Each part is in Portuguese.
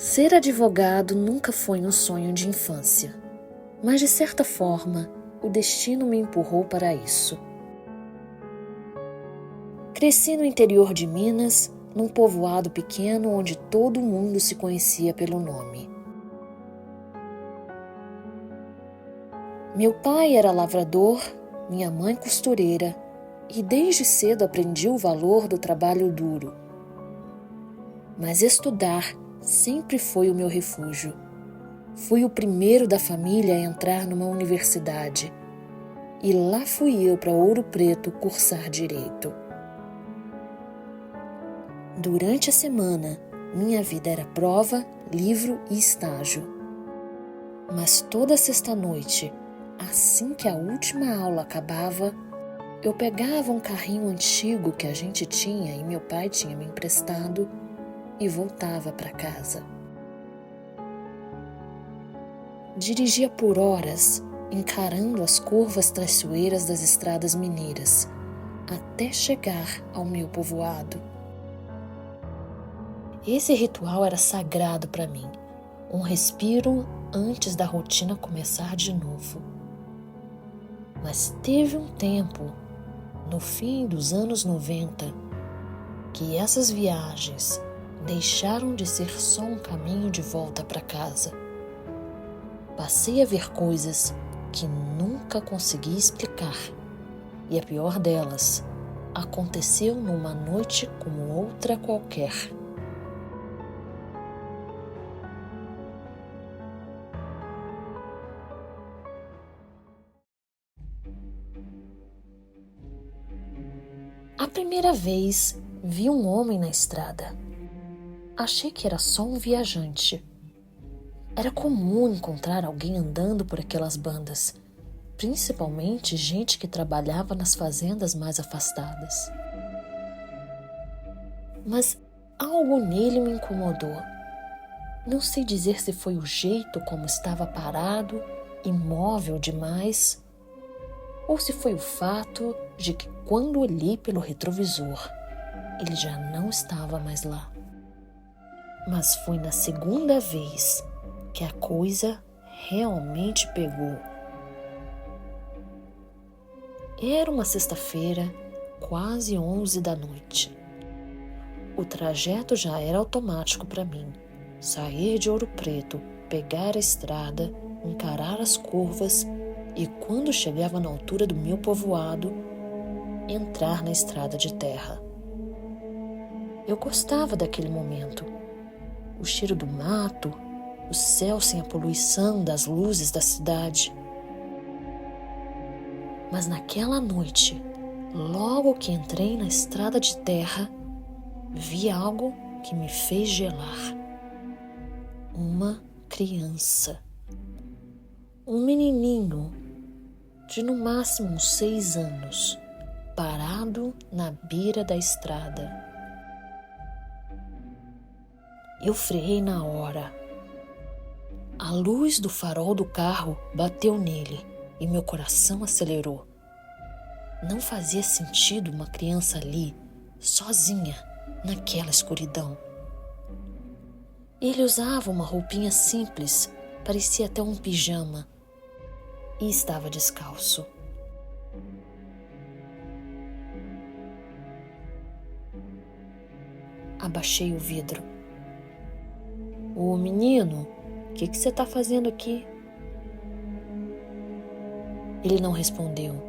Ser advogado nunca foi um sonho de infância, mas de certa forma, o destino me empurrou para isso. Cresci no interior de Minas, num povoado pequeno onde todo mundo se conhecia pelo nome. Meu pai era lavrador, minha mãe costureira, e desde cedo aprendi o valor do trabalho duro. Mas estudar sempre foi o meu refúgio. Fui o primeiro da família a entrar numa universidade. E lá fui eu para Ouro Preto cursar direito. Durante a semana, minha vida era prova, livro e estágio. Mas toda sexta-noite, assim que a última aula acabava, eu pegava um carrinho antigo que a gente tinha e meu pai tinha me emprestado e voltava para casa. Dirigia por horas, encarando as curvas traiçoeiras das estradas mineiras, até chegar ao meu povoado. Esse ritual era sagrado para mim, um respiro antes da rotina começar de novo. Mas teve um tempo, no fim dos anos 90, que essas viagens deixaram de ser só um caminho de volta para casa. Passei a ver coisas que nunca consegui explicar, e a pior delas aconteceu numa noite como outra qualquer. A primeira vez vi um homem na estrada. Achei que era só um viajante. Era comum encontrar alguém andando por aquelas bandas, principalmente gente que trabalhava nas fazendas mais afastadas. Mas algo nele me incomodou. Não sei dizer se foi o jeito como estava parado, imóvel demais, ou se foi o fato de que quando olhei pelo retrovisor, ele já não estava mais lá. Mas foi na segunda vez que a coisa realmente pegou. Era uma sexta-feira, quase 11 da noite. O trajeto já era automático para mim. Sair de Ouro Preto, pegar a estrada, encarar as curvas e, quando chegava na altura do meu povoado, entrar na estrada de terra. Eu gostava daquele momento. O cheiro do mato, o céu sem a poluição das luzes da cidade. Mas naquela noite, logo que entrei na estrada de terra, vi algo que me fez gelar. Uma criança. Um menininho de no máximo uns 6 anos, parado na beira da estrada. Eu freiei na hora. A luz do farol do carro bateu nele e meu coração acelerou. Não fazia sentido uma criança ali, sozinha, naquela escuridão. Ele usava uma roupinha simples, parecia até um pijama, e estava descalço. Abaixei o vidro. Ô menino, o que você está fazendo aqui? Ele não respondeu.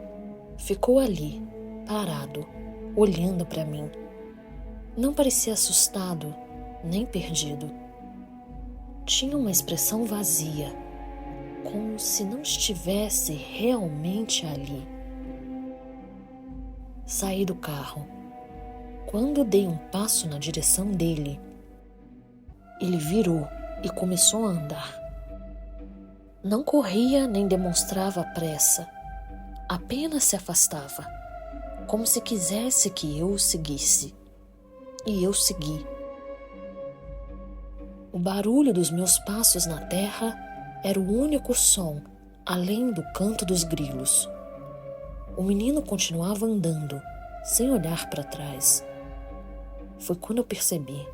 Ficou ali, parado, olhando para mim. Não parecia assustado, nem perdido. Tinha uma expressão vazia, como se não estivesse realmente ali. Saí do carro. Quando dei um passo na direção dele, ele virou e começou a andar. Não corria nem demonstrava pressa, apenas se afastava, como se quisesse que eu o seguisse. E eu segui. O barulho dos meus passos na terra era o único som, além do canto dos grilos. O menino continuava andando, sem olhar para trás. Foi quando eu percebi.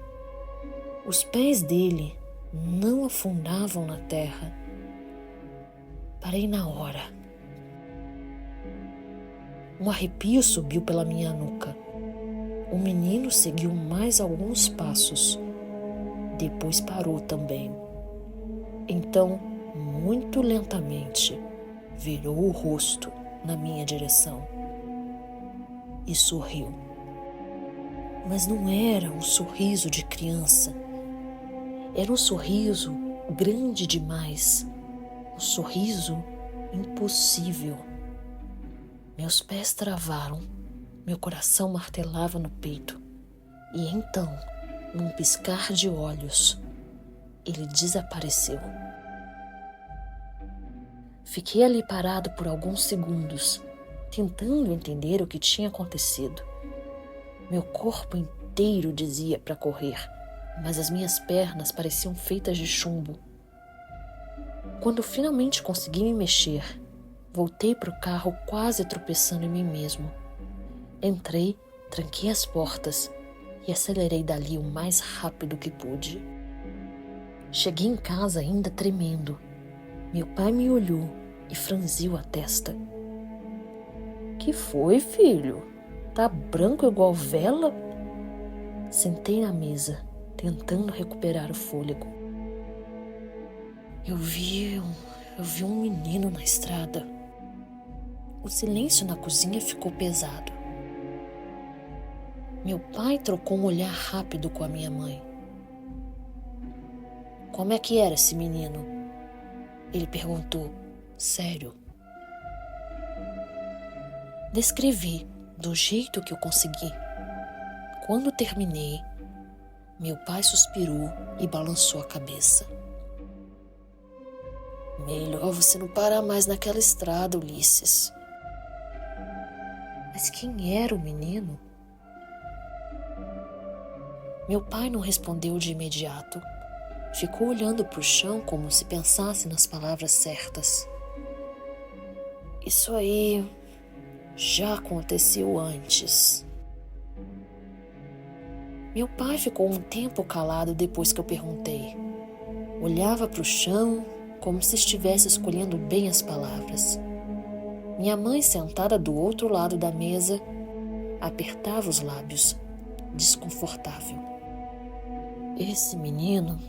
Os pés dele não afundavam na terra. Parei na hora. Um arrepio subiu pela minha nuca. O menino seguiu mais alguns passos. Depois parou também. Então, muito lentamente, virou o rosto na minha direção e sorriu. Mas não era um sorriso de criança. Era um sorriso grande demais. Um sorriso impossível. Meus pés travaram, meu coração martelava no peito. E então, num piscar de olhos, ele desapareceu. Fiquei ali parado por alguns segundos, tentando entender o que tinha acontecido. Meu corpo inteiro dizia para correr, mas as minhas pernas pareciam feitas de chumbo. Quando finalmente consegui me mexer, voltei para o carro quase tropeçando em mim mesmo. Entrei, tranquei as portas e acelerei dali o mais rápido que pude. Cheguei em casa ainda tremendo. Meu pai me olhou e franziu a testa. Que foi, filho? Tá branco igual vela? Sentei na mesa, tentando recuperar o fôlego. Eu vi um menino na estrada. O silêncio na cozinha ficou pesado. Meu pai trocou um olhar rápido com a minha mãe. Como é que era esse menino? Ele perguntou, sério. Descrevi do jeito que eu consegui. Quando terminei, meu pai suspirou e balançou a cabeça. Melhor você não parar mais naquela estrada, Ulisses. Mas quem era o menino? Meu pai não respondeu de imediato. Ficou olhando para o chão como se pensasse nas palavras certas. Isso aí já aconteceu antes. Meu pai ficou um tempo calado depois que eu perguntei. Olhava para o chão como se estivesse escolhendo bem as palavras. Minha mãe, sentada do outro lado da mesa, apertava os lábios, desconfortável. Esse menino,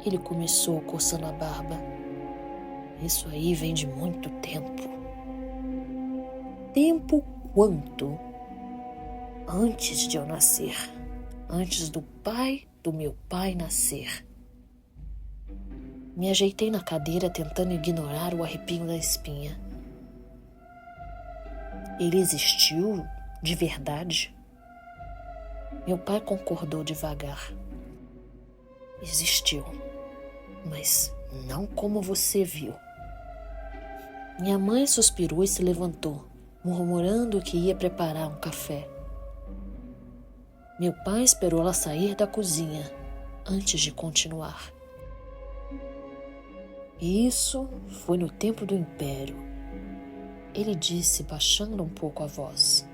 ele começou coçando a barba. Isso aí vem de muito tempo. Tempo quanto? Antes de eu nascer. Antes do pai do meu pai nascer. Me ajeitei na cadeira tentando ignorar o arrepio da espinha. Ele existiu de verdade? Meu pai concordou devagar. Existiu, mas não como você viu. Minha mãe suspirou e se levantou, murmurando que ia preparar um café. Meu pai esperou ela sair da cozinha antes de continuar. Isso foi no tempo do Império, ele disse, baixando um pouco a voz.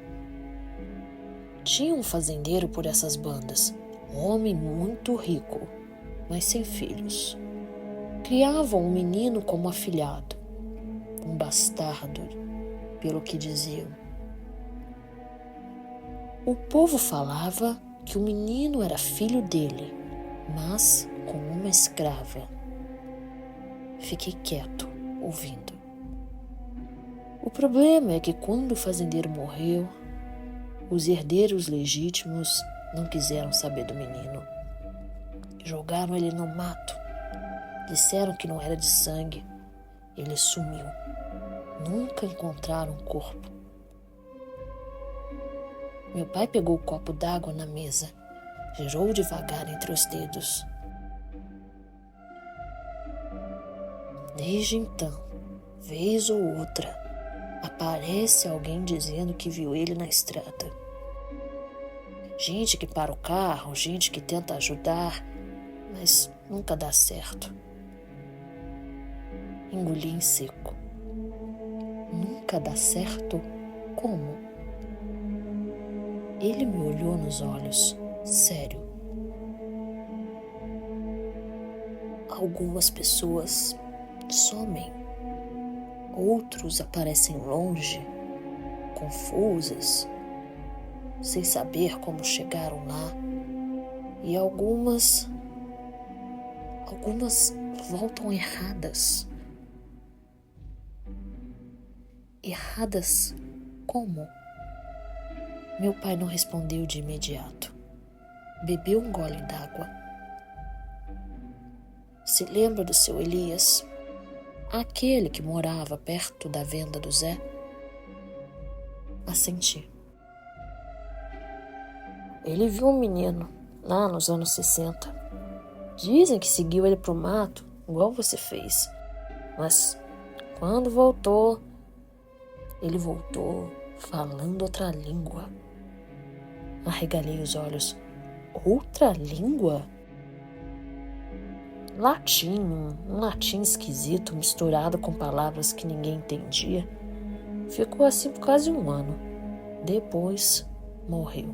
Tinha um fazendeiro por essas bandas, um homem muito rico, mas sem filhos. Criavam um menino como afilhado, um bastardo, pelo que diziam. O povo falava que o menino era filho dele, mas com uma escrava. Fiquei quieto, ouvindo. O problema é que quando o fazendeiro morreu, os herdeiros legítimos não quiseram saber do menino. Jogaram ele no mato. Disseram que não era de sangue. Ele sumiu. Nunca encontraram o corpo. Meu pai pegou o copo d'água na mesa, girou devagar entre os dedos. Desde então, vez ou outra, aparece alguém dizendo que viu ele na estrada. Gente que para o carro, gente que tenta ajudar, mas nunca dá certo. Engoli em seco. Nunca dá certo? Como? Ele me olhou nos olhos, sério. Algumas pessoas somem, outros aparecem longe, confusas, sem saber como chegaram lá, e algumas voltam erradas. Erradas como? Meu pai não respondeu de imediato. Bebeu um gole d'água. Se lembra do seu Elias? Aquele que morava perto da venda do Zé? Assenti. Ele viu um menino lá nos anos 60. Dizem que seguiu ele pro mato, igual você fez. Mas quando voltou, ele voltou falando outra língua. Arregalei os olhos. Outra língua? Latim, um latim esquisito misturado com palavras que ninguém entendia. Ficou assim por quase um ano. Depois morreu.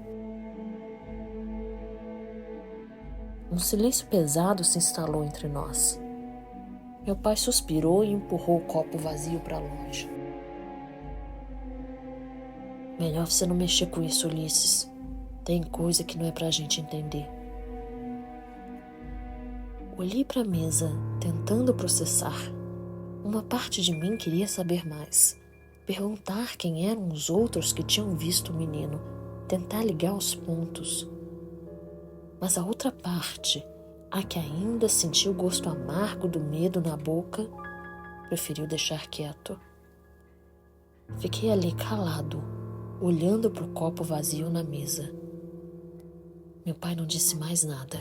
Um silêncio pesado se instalou entre nós. Meu pai suspirou e empurrou o copo vazio para longe. Melhor você não mexer com isso, Ulisses. Tem coisa que não é pra gente entender. Olhei para a mesa, tentando processar. Uma parte de mim queria saber mais. Perguntar quem eram os outros que tinham visto o menino. Tentar ligar os pontos. Mas a outra parte, a que ainda sentiu o gosto amargo do medo na boca, preferiu deixar quieto. Fiquei ali calado, olhando para o copo vazio na mesa. Meu pai não disse mais nada.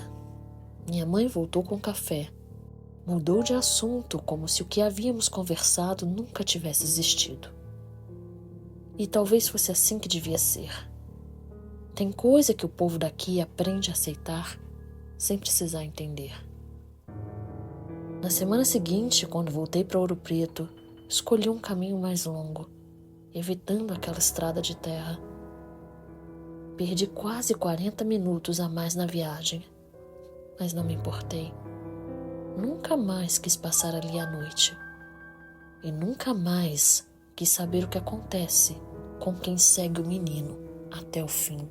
Minha mãe voltou com café. Mudou de assunto, como se o que havíamos conversado nunca tivesse existido. E talvez fosse assim que devia ser. Tem coisa que o povo daqui aprende a aceitar sem precisar entender. Na semana seguinte, quando voltei para Ouro Preto, escolhi um caminho mais longo, evitando aquela estrada de terra. Perdi quase 40 minutos a mais na viagem, mas não me importei. Nunca mais quis passar ali à noite. E nunca mais quis saber o que acontece com quem segue o menino até o fim.